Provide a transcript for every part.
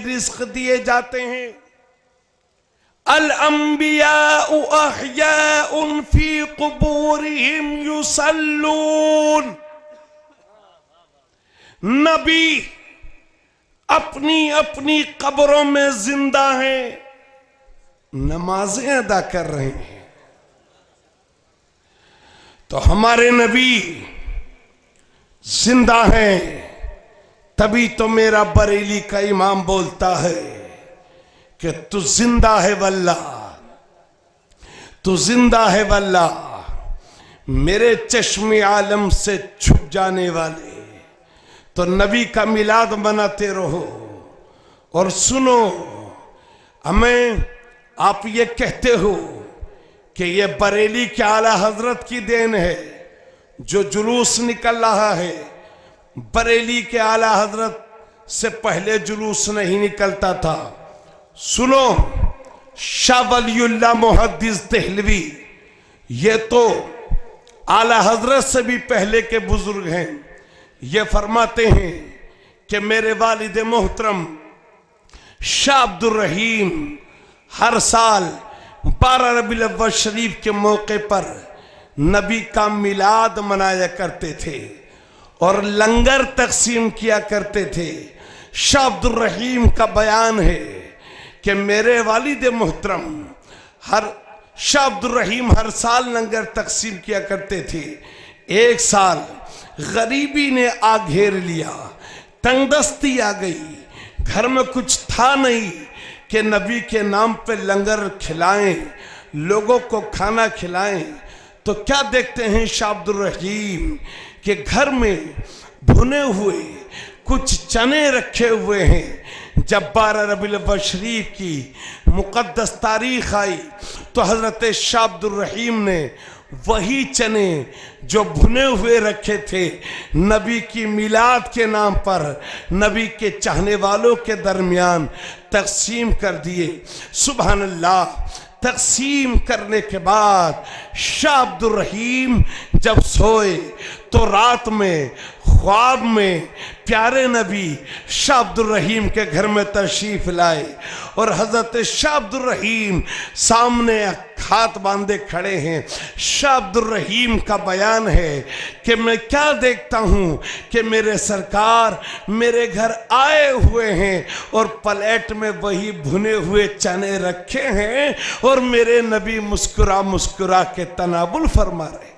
Risk दिए जाते हैं। अल अंबियाउ अहयाउन फी कुबूरिहिम युसल्लून। नबी अपनी अपनी कब्रों में जिंदा हैं, नमाजें अदा कर रहे हैं। तो हमारे नबी जिंदा हैं, तभी तो मेरा बरेली का इमाम बोलता है कि तू जिंदा है वल्ला, तू जिंदा है वल्ला, मेरे चश्मे आलम से छुप जाने वाले। तो नबी का मिलाद मनाते रहो। और सुनो, हमें आप ये कहते हो कि ये बरेली के आला हजरत की देन है जो जुलूस निकल रहा है। बरेली के आला हजरत से पहले जुलूस नहीं निकलता था। सुनो, शाह वलीउल्लाह मुहद्दिस देहलवी, ये तो आला हजरत से भी पहले के बुजुर्ग हैं। ये फरमाते हैं कि मेरे वालिद मोहतरम शाह अब्दुल रहीम हर साल 12 रबीउल अव्वल शरीफ के मौके पर नबी का मिलाद मनाया करते थे और लंगर तकसीम किया करते थे। शाह अब्दुल रहीम का बयान है कि मेरे वालिद मोहतरम शाह अब्दुल रहीम हर साल लंगर तकसीम किया करते थे। एक साल गरीबी ने आ घेर लिया, तंगदस्ती आ गई, घर में कुछ था नहीं कि नबी के नाम पे लंगर खिलाएं, लोगों को खाना खिलाएं। तो क्या देखते हैं शाह अब्दुल रहीम के घर में भुने हुए कुछ चने रखे हुए हैं। जब 12 रबीउल अव्वल शरीफ की मुक़द्दस तारीख आई तो हज़रत शाह अब्दुल रहीम ने वही चने जो भुने हुए रखे थे नबी की मिलाद के नाम पर नबी के चाहने वालों के दरमियान तकसीम कर दिए। सुभान अल्लाह। तकसीम करने के बाद शाह अब्दुल रहीम जब सोए तो रात में ख्वाब में प्यारे नबी शाह अब्दुल रहीम के घर में तशरीफ लाए और हजरत शाह अब्दुल रहीम सामने हाथ बांधे खड़े हैं। शाह अब्दुल रहीम का बयान है कि मैं क्या देखता हूँ कि मेरे सरकार मेरे घर आए हुए हैं और प्लेट में वही भुने हुए चने रखे हैं और मेरे नबी मुस्कुरा मुस्कुरा के तनावुल फरमा रहे।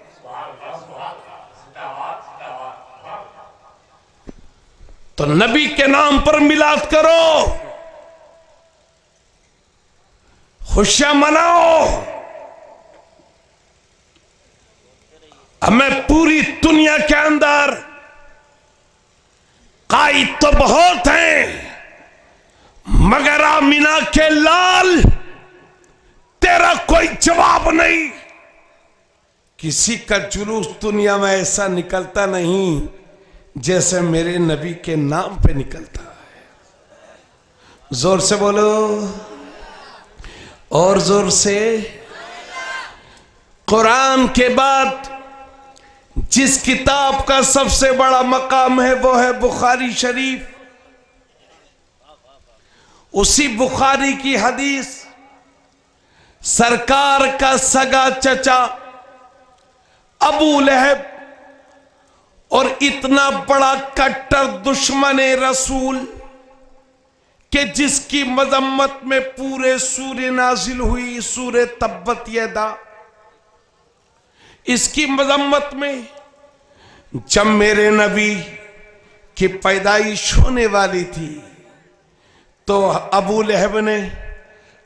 तो नबी के नाम पर मिलाद करो, खुशियां मनाओ। हमें पूरी दुनिया के अंदर कायद तो बहुत हैं, मगर आमिना के लाल तेरा कोई जवाब नहीं। किसी का जुलूस दुनिया में ऐसा निकलता नहीं जैसे मेरे नबी के नाम पे निकलता है। जोर से बोलो, और जोर से। कुरान के बाद जिस किताब का सबसे बड़ा मकाम है वो है बुखारी शरीफ। उसी बुखारी की हदीस सरकार का सगा चचा अबू लहब और इतना बड़ा कट्टर दुश्मन रसूल कि जिसकी मजम्मत में पूरे सूरे नाजिल हुई, सूरे तब्बत यदा। इसकी मजम्मत में जब मेरे नबी की पैदाइश होने वाली थी तो अबू लहब ने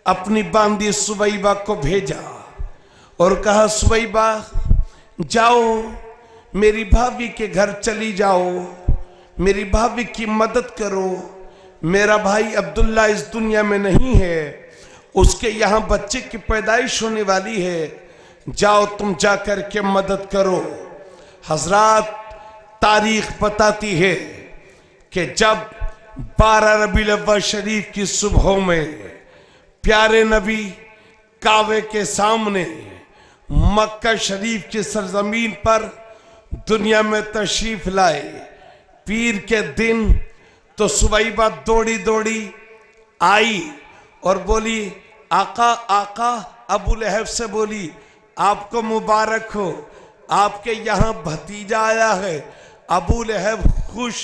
अपनी बांदी सुवैबा को भेजा और कहा, सुवैबा जाओ मेरी भाभी के घर चली जाओ, मेरी भाभी की मदद करो। मेरा भाई अब्दुल्ला इस दुनिया में नहीं है, उसके यहाँ बच्चे की पैदाइश होने वाली है, जाओ तुम जाकर के मदद करो। हजरात, तारीख बताती है कि जब 12 रबीउल अव्वल शरीफ की सुबह में प्यारे नबी काबे के सामने मक्का शरीफ की सरजमीन पर दुनिया में तशरीफ लाए, पीर के दिन तो सुवैबा दौड़ी दौड़ी आई और बोली आका आका, अबू लहब से बोली आपको मुबारक हो, आपके यहाँ भतीजा आया है। अबू लहब खुश,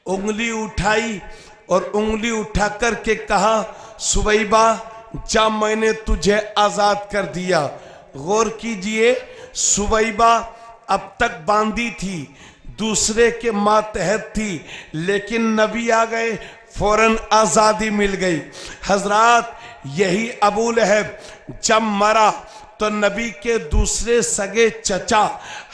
उंगली उठाई और उंगली उठा कर के कहा सुवैबा जा, मैंने तुझे आजाद कर दिया। गौर कीजिए, सुवैबा अब तक बांधी थी, दूसरे के मातहत थी, लेकिन नबी आ गए, फौरन आजादी मिल गई। हजरात, यही अबू लहब जब मरा तो नबी के दूसरे सगे चचा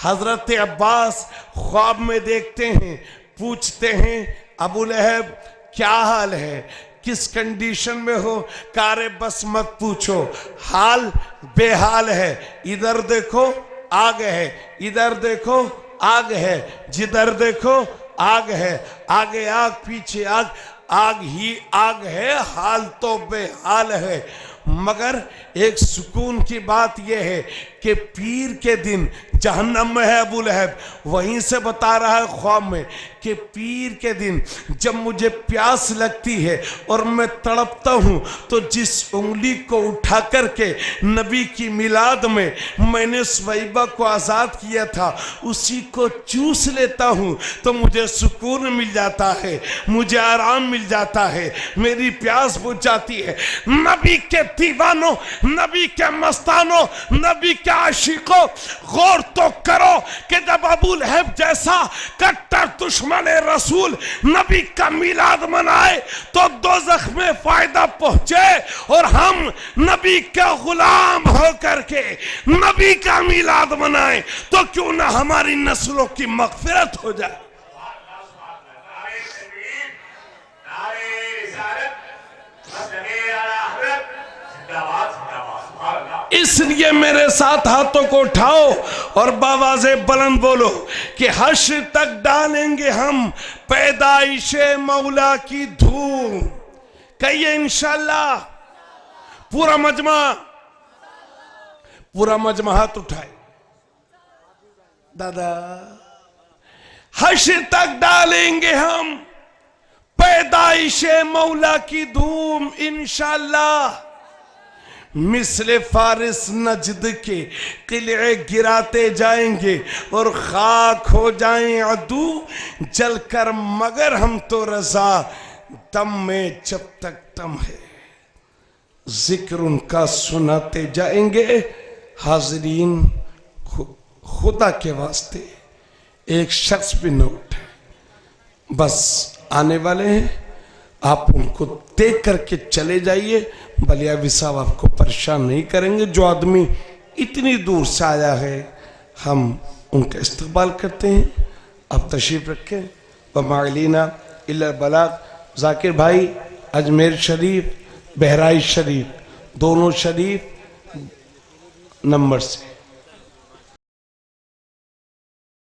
हजरत अब्बास ख्वाब में देखते हैं, पूछते हैं अबू लहब क्या हाल है, किस कंडीशन में हो? कारे बस मत पूछो, हाल बेहाल है। इधर देखो आग है, इधर देखो आग है, जिधर देखो आग है, आगे आग पीछे आग, आग ही आग है, हाल तो बेहाल है। मगर एक सुकून की बात यह है कि पीर के दिन जहन्नम में है अबू लहब, वहीं से बता रहा है ख्वाब में कि पीर के दिन जब मुझे प्यास लगती है और मैं तड़पता हूँ तो जिस उंगली को उठा करके नबी की मिलाद में मैंने सुवैबा को आज़ाद किया था उसी को चूस लेता हूँ तो मुझे सुकून मिल जाता है, मुझे आराम मिल जाता है, मेरी प्यास बुझ जाती है। नबी के दीवानों, नबी के मस्तानों, नबी के आशिकों, गौर तो करो कि जब अबू लहब जैसा कट्टर दुश्मन रसूल नबी का मिलाद मनाए तो दोज़ख में फायदा पहुंचे, और हम नबी के गुलाम होकर के नबी का मिलाद मनाए तो क्यों ना हमारी नस्लों की मग़फ़िरत हो जाए। इसलिए मेरे साथ हाथों को उठाओ और बावाज़े बुलंद बोलो कि हश्र तक डालेंगे हम पैदाइशे मौला की धूम। कहिए इंशाअल्लाह। पूरा मजमा हाथ उठाए। दादा, हश्र तक डालेंगे हम पैदाइशे मौला की धूम इंशाअल्लाह। मिसले फारिस नजद के किले गिराते जाएंगे और खाक हो जाएं अदू जलकर, मगर हम तो रजा दम में जब तक दम है जिक्र उनका सुनाते जाएंगे। हाजरीन, खुदा के वास्ते एक शख्स भी न उठे, बस आने वाले हैं, आप उनको देख करके चले जाइए। बलियावी साहब आपको परेशान नहीं करेंगे। जो आदमी इतनी दूर से आया है हम उनका इस्तकबाल करते हैं। आप तशरीफ़ रखें। वमालीना इल्ला बलाग। जाकिर भाई अजमेर शरीफ, बहराइच शरीफ, दोनों शरीफ नंबर से